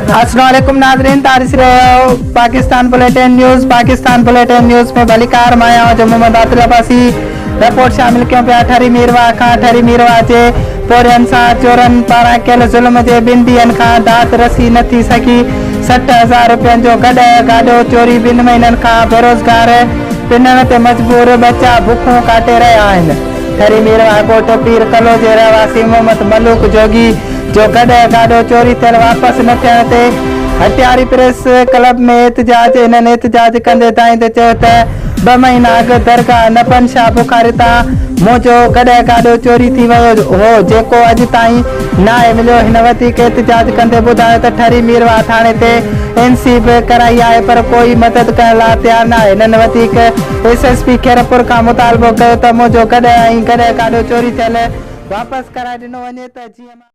अस्सलाम वालेकुम नाज़रीन, तारिस पाकिस्तान बुलेटिन न्यूज़ में भलीकार माया जम्मू में दातिल अब्बासी रिपोर्ट शामिल क्यों पे अठारी मीरवा जे पोरियन सां चोरन पारां कयल ज़ुल्म जे ॿिनि ॾींहनि खां दात रसी न थी सघी। 60,000 रुपयनि जो गाॾो चोरी, 2 महीननि खां बेरोज़गार पिनण ते मजबूर, बच्चा बुखों काटे रहिया आहिनि। ठरी मीरवा ॻोठ पीर कलो जे रहवासी मोहम्मद मलूक जोगी जो गाॾो चोरी थियल वापस न थियण ते हटियारी प्रेस क्लब में एहतजाज कंदे ताईं चयो त 2 महीना अॻु दरगाह नपन शाह बुखारी तां मुंहिंजो गाॾो चोरी थी वियो हो, जेको अॼु ताईं न आहे मिलियो। हिन वधीक एहतजाज कंदे ॿुधायो त ठरी मीरवा थाणे ते एनसी बि कराई आहे पर कोई मदद करण लाइ तयार न आहे। हिननि वधीक SSP खेरपुर खां मुतालबो कयो त मुंहिंजो गाॾो चोरी थियल वापसि कराए ॾिनो वञे त जीअं